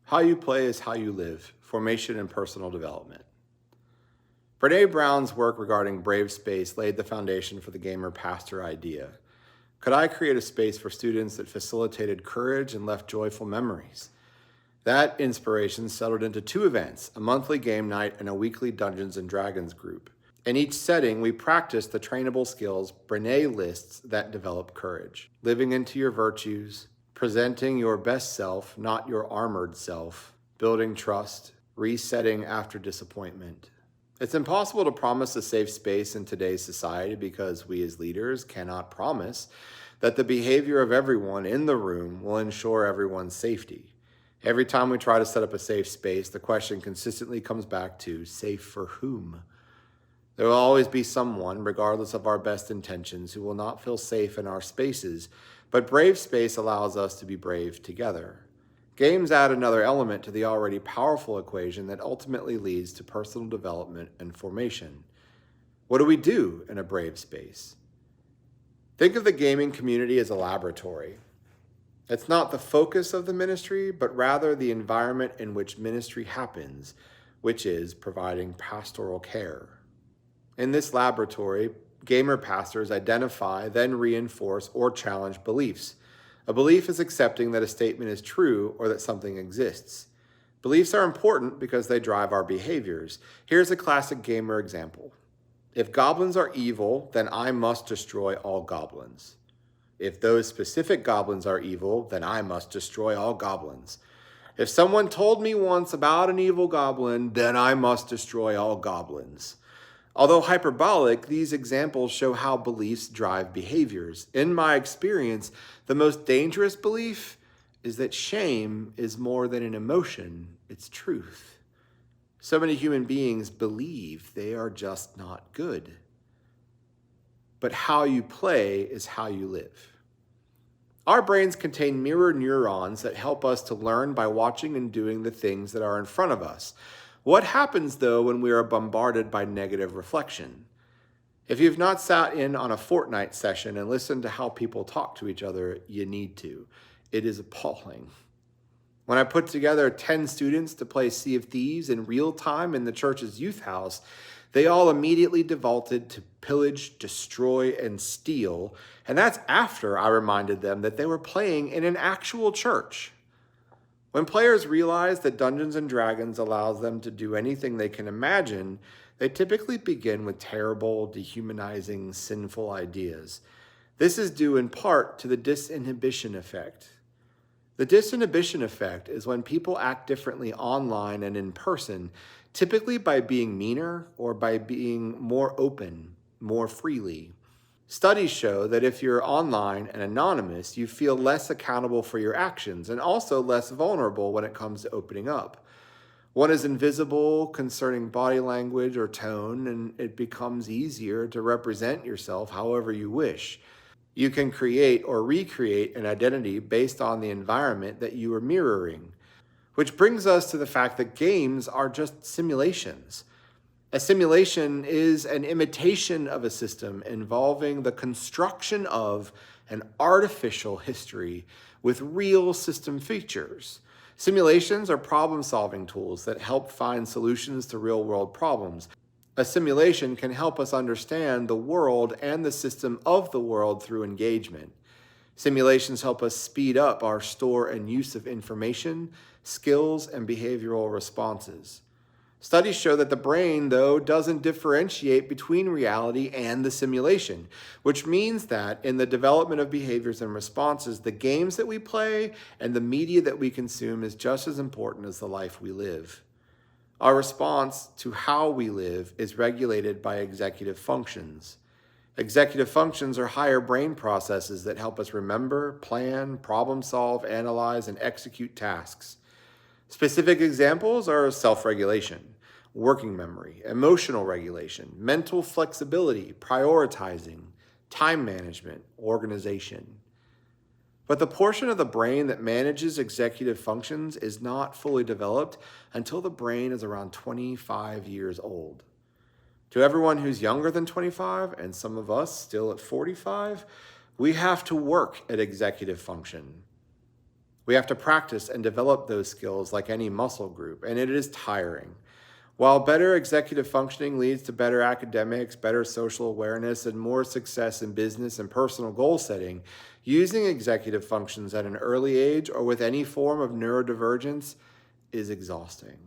How you play is how you live, formation and personal development. Brene Brown's work regarding brave space laid the foundation for the gamer pastor idea. Could I create a space for students that facilitated courage and left joyful memories? That inspiration settled into 2 events, a monthly game night and a weekly Dungeons & Dragons group. In each setting, we practiced the trainable skills Brene lists that develop courage. Living into your virtues, presenting your best self, not your armored self, building trust, resetting after disappointment. It's impossible to promise a safe space in today's society because we as leaders cannot promise that the behavior of everyone in the room will ensure everyone's safety. Every time we try to set up a safe space, the question consistently comes back to safe for whom? There will always be someone, regardless of our best intentions, who will not feel safe in our spaces, but brave space allows us to be brave together. Games add another element to the already powerful equation that ultimately leads to personal development and formation. What do we do in a brave space? Think of the gaming community as a laboratory. It's not the focus of the ministry, but rather the environment in which ministry happens, which is providing pastoral care. In this laboratory, gamer pastors identify, then reinforce or challenge beliefs. A belief is accepting that a statement is true or that something exists. Beliefs are important because they drive our behaviors. Here's a classic gamer example. If goblins are evil, then I must destroy all goblins. If those specific goblins are evil, then I must destroy all goblins. If someone told me once about an evil goblin, then I must destroy all goblins. Although hyperbolic, these examples show how beliefs drive behaviors. In my experience, the most dangerous belief is that shame is more than an emotion, it's truth. So many human beings believe they are just not good. But how you play is how you live. Our brains contain mirror neurons that help us to learn by watching and doing the things that are in front of us. What happens, though, when we are bombarded by negative reflection? If you've not sat in on a Fortnite session and listened to how people talk to each other, you need to. It is appalling. When I put together 10 students to play Sea of Thieves in real time in the church's youth house, they all immediately defaulted to pillage, destroy, and steal, and that's after I reminded them that they were playing in an actual church. When players realize that Dungeons & Dragons allows them to do anything they can imagine, they typically begin with terrible, dehumanizing, sinful ideas. This is due in part to the disinhibition effect. The disinhibition effect is when people act differently online and in person, typically by being meaner or by being more open, more freely. Studies show that if you're online and anonymous, you feel less accountable for your actions and also less vulnerable when it comes to opening up. One is invisible concerning body language or tone, and it becomes easier to represent yourself however you wish. You can create or recreate an identity based on the environment that you are mirroring, which brings us to the fact that games are just simulations. A simulation is an imitation of a system involving the construction of an artificial history with real system features. Simulations are problem-solving tools that help find solutions to real-world problems. A simulation can help us understand the world and the system of the world through engagement. Simulations help us speed up our store and use of information, skills, and behavioral responses. Studies show that the brain, though, doesn't differentiate between reality and the simulation, which means that in the development of behaviors and responses, the games that we play and the media that we consume is just as important as the life we live. Our response to how we live is regulated by executive functions. Executive functions are higher brain processes that help us remember, plan, problem solve, analyze, and execute tasks. Specific examples are self-regulation, working memory, emotional regulation, mental flexibility, prioritizing, time management, organization. But the portion of the brain that manages executive functions is not fully developed until the brain is around 25 years old. To everyone who's younger than 25, and some of us still at 45, we have to work at executive function. We have to practice and develop those skills like any muscle group, and it is tiring. While better executive functioning leads to better academics, better social awareness, and more success in business and personal goal setting, using executive functions at an early age or with any form of neurodivergence is exhausting.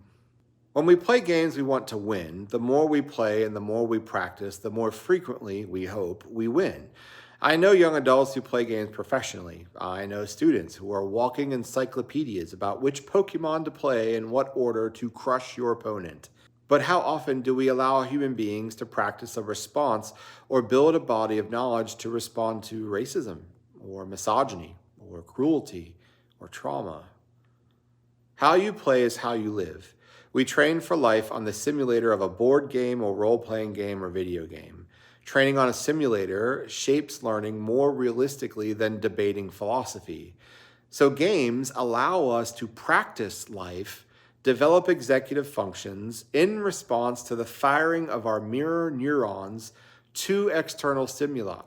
When we play games we want to win, the more we play and the more we practice, the more frequently, we hope, we win. I know young adults who play games professionally. I know students who are walking encyclopedias about which Pokemon to play and what order to crush your opponent. But how often do we allow human beings to practice a response or build a body of knowledge to respond to racism or misogyny or cruelty or trauma? How you play is how you live. We train for life on the simulator of a board game or role-playing game or video game. Training on a simulator shapes learning more realistically than debating philosophy. So games allow us to practice life, develop executive functions in response to the firing of our mirror neurons to external stimuli.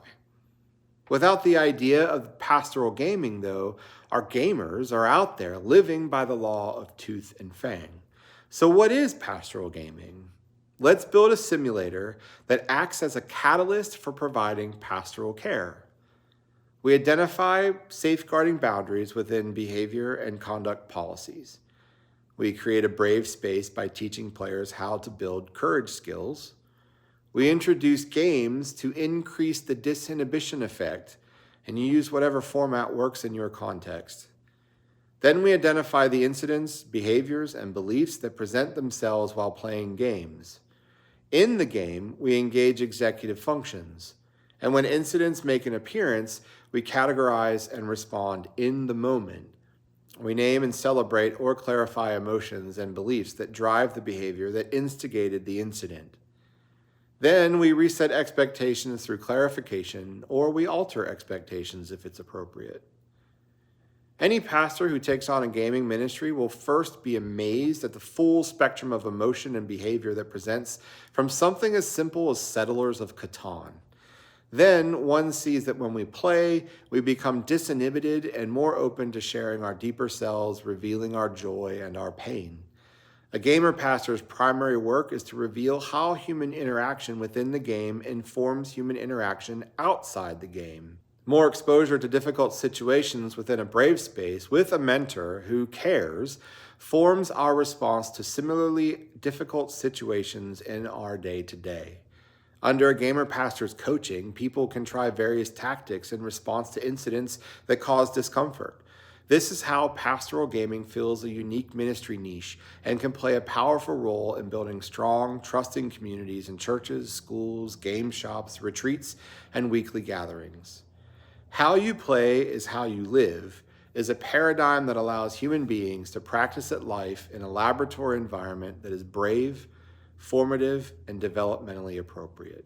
Without the idea of pastoral gaming, though, our gamers are out there living by the law of tooth and fang. So what is pastoral gaming? Let's build a simulator that acts as a catalyst for providing pastoral care. We identify safeguarding boundaries within behavior and conduct policies. We create a brave space by teaching players how to build courage skills. We introduce games to increase the disinhibition effect, and you use whatever format works in your context. Then we identify the incidents, behaviors, and beliefs that present themselves while playing games. In the game, we engage executive functions, and when incidents make an appearance, we categorize and respond in the moment. We name and celebrate or clarify emotions and beliefs that drive the behavior that instigated the incident. Then we reset expectations through clarification, or we alter expectations if it's appropriate. Any pastor who takes on a gaming ministry will first be amazed at the full spectrum of emotion and behavior that presents from something as simple as Settlers of Catan. Then one sees that when we play, we become disinhibited and more open to sharing our deeper selves, revealing our joy and our pain. A gamer pastor's primary work is to reveal how human interaction within the game informs human interaction outside the game. More exposure to difficult situations within a brave space with a mentor who cares forms our response to similarly difficult situations in our day-to-day. Under a gamer pastor's coaching, people can try various tactics in response to incidents that cause discomfort. This is how pastoral gaming fills a unique ministry niche and can play a powerful role in building strong, trusting communities in churches, schools, game shops, retreats, and weekly gatherings. How you play is how you live is a paradigm that allows human beings to practice at life in a laboratory environment that is brave, formative, and developmentally appropriate.